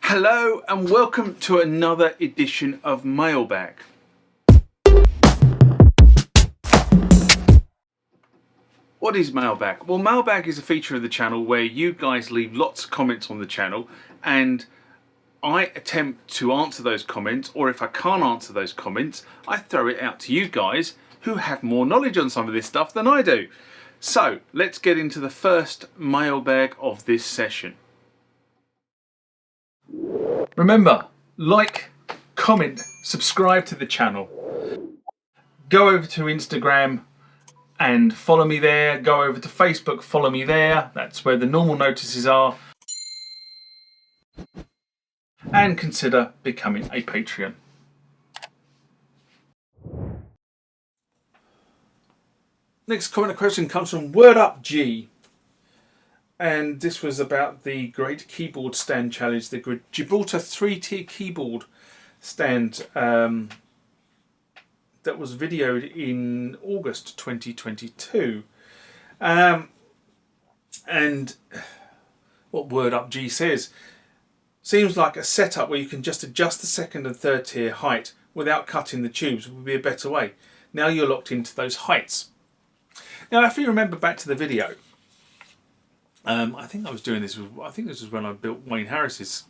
Hello and welcome to another edition of Mailbag. What is Mailbag? Well, Mailbag is a feature of the channel where you guys leave lots of comments on the channel and I attempt to answer those comments, or if I can't answer those comments, I throw it out to you guys who have more knowledge on some of this stuff than I do. So let's get into the first mailbag of this session. Remember, like, comment, subscribe to the channel. Go over to Instagram and follow me there. Go over to Facebook, follow me there. That's where the normal notices are. And consider becoming a Patreon. Next comment or question comes from Word Up G. And this was about the Great Keyboard Stand Challenge, the Gibraltar 3-tier keyboard stand that was videoed in August 2022. And what Word Up G says, seems like a setup where you can just adjust the second and third tier height without cutting the tubes would be a better way. Now you're locked into those heights. Now if you remember back to the video, I think I was doing this. I think this was when I built Wayne Harris's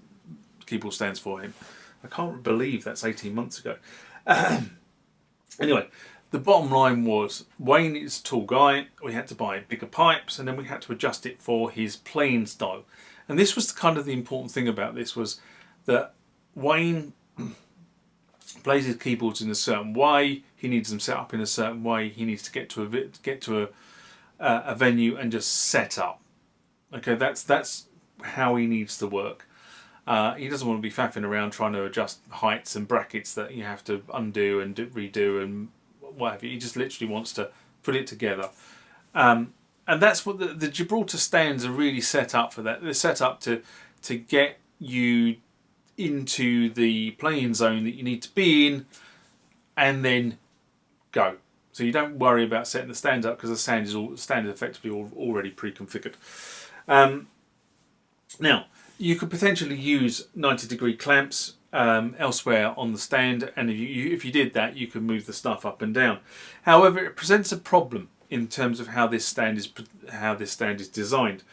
keyboard stands for him. I can't believe that's 18 months ago. Anyway, the bottom line was Wayne is a tall guy. We had to buy bigger pipes, and then we had to adjust it for his playing style. And this was kind of the important thing about this, was that Wayne plays his keyboards in a certain way. He needs them set up in a certain way. He needs to get to a venue and just set up. Okay, that's how he needs to work. He doesn't want to be faffing around trying to adjust heights and brackets that you have to undo and redo and what have you. He just literally wants to put it together. And that's what the Gibraltar stands are really set up for. That they're set up to get you into the playing zone that you need to be in, and then go. So you don't worry about setting the stand up because the stand is effectively already pre-configured. Now you could potentially use 90-degree clamps elsewhere on the stand, and if you did that, you could move the stuff up and down. However, it presents a problem in terms of how this stand is designed.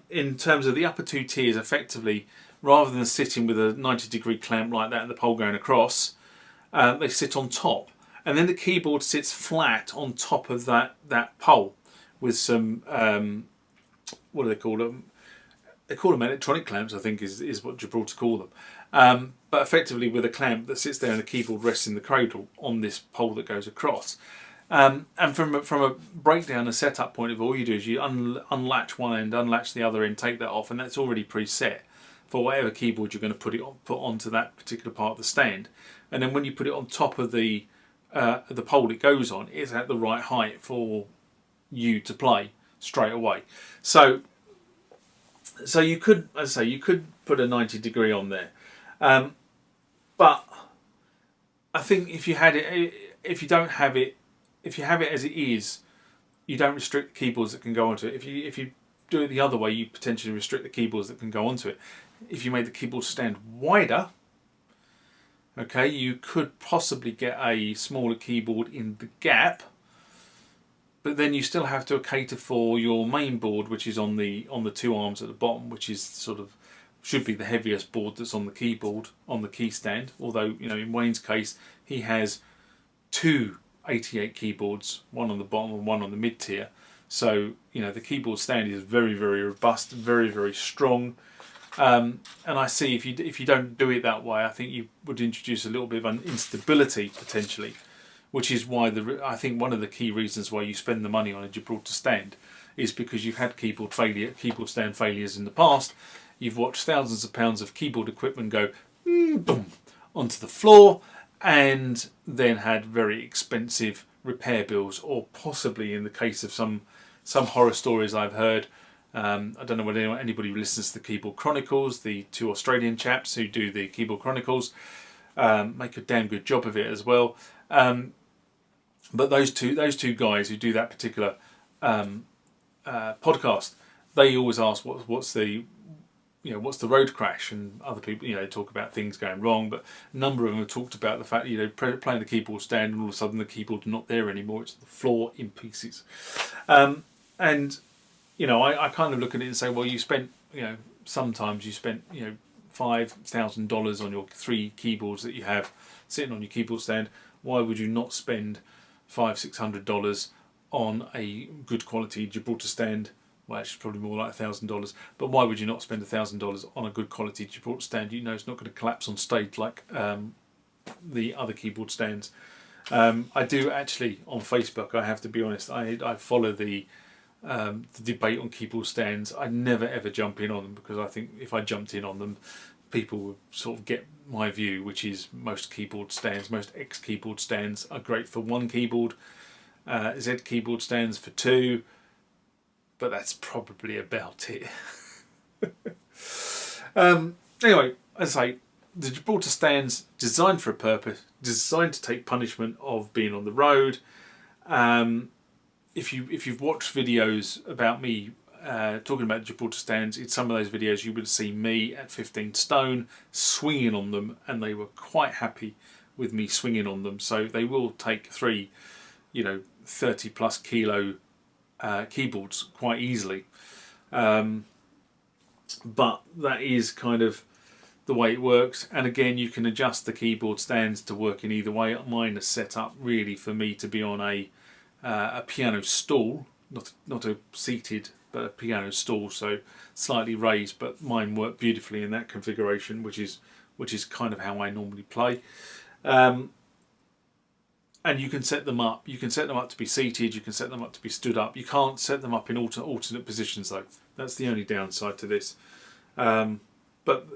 In terms of the upper two tiers, effectively, rather than sitting with a 90-degree clamp like that and the pole going across, they sit on top, and then the keyboard sits flat on top of that pole with some what do they call them? They call them electronic clamps, I think is what Gibraltar call them. But effectively with a clamp that sits there and the keyboard rests in the cradle on this pole that goes across. And from a breakdown and setup point of view, all you do is you unlatch one end, unlatch the other end, take that off, and that's already preset for whatever keyboard you're going to put onto that particular part of the stand. And then when you put it on top of the pole it goes on, it's at the right height for you to play straight away. So you could, as I say, you could put a 90-degree on there, but I think if you have it as it is, you don't restrict the keyboards that can go onto it. If you do it the other way, you potentially restrict the keyboards that can go onto it. If you made the keyboard stand wider, okay, you could possibly get a smaller keyboard in the gap. But then you still have to cater for your main board, which is on the two arms at the bottom, which is should be the heaviest board that's on the keyboard, on the key stand. Although, you know, in Wayne's case, he has two 88 keyboards, one on the bottom and one on the mid tier. So, you know, the keyboard stand is very, very robust, very, very strong. And I see if you don't do it that way, I think you would introduce a little bit of instability potentially. Which is why I think one of the key reasons why you spend the money on a Gibraltar stand is because you've had keyboard stand failures in the past. You've watched thousands of pounds of keyboard equipment go boom onto the floor, and then had very expensive repair bills, or possibly in the case of some horror stories I've heard. I don't know whether anybody listens to the Keyboard Chronicles, the two Australian chaps who do the Keyboard Chronicles, make a damn good job of it as well. But those two guys who do that particular podcast, they always ask what's the what's the road crash, and other people, talk about things going wrong, but a number of them have talked about the fact that, playing the keyboard stand and all of a sudden the keyboard's not there anymore, it's the floor in pieces. And I kind of look at it and say, well, you spent, sometimes you spent, $5,000 on your 3 keyboards that you have sitting on your keyboard stand. Why would you not spend $500-600 on a good quality Gibraltar stand? Well, actually, probably more like $1,000. But why would you not spend $1,000 on a good quality Gibraltar stand? It's not going to collapse on stage like the other keyboard stands. I do actually, on Facebook, I have to be honest, I follow the debate on keyboard stands. I never ever jump in on them, because I think if I jumped in on them, people would sort of get my view, which is most X keyboard stands are great for 1 keyboard, Z keyboard stands for 2, but that's probably about it. Anyway, as I say, the Gibraltar stand's designed for a purpose, designed to take punishment of being on the road. If you've watched videos about me talking about Gibraltar stands, in some of those videos you would see me at 15 stone swinging on them, and they were quite happy with me swinging on them. So they will take 3, 30 plus kilo keyboards quite easily. But that is kind of the way it works. And again, you can adjust the keyboard stands to work in either way. Mine is set up really for me to be on a piano stool, not a seated, but a piano stool, so slightly raised, but mine work beautifully in that configuration, which is kind of how I normally play. And you can set them up. You can set them up to be seated. You can set them up to be stood up. You can't set them up in alternate positions though. That's the only downside to this. But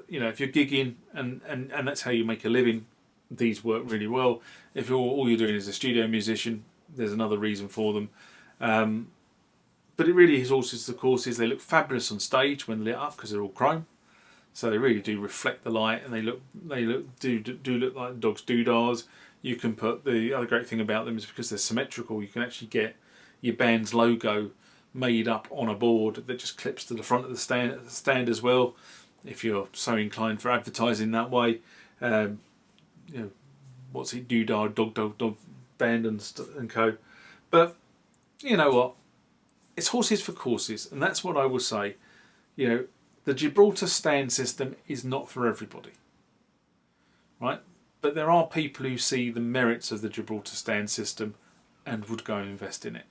if you're gigging and that's how you make a living, these work really well. If all you're doing is a studio musician, there's another reason for them. But it really is horses for courses. They look fabulous on stage when lit up because they're all chrome, so they really do reflect the light, and they look like dogs' doodahs. You can put, the other great thing about them is because they're symmetrical, you can actually get your band's logo made up on a board that just clips to the front of the stand as well, if you're so inclined for advertising that way. What's it, doodah, dog band and co. But you know what? It's horses for courses, and that's what I will say. The Gibraltar stand system is not for everybody, right? But there are people who see the merits of the Gibraltar stand system and would go and invest in it.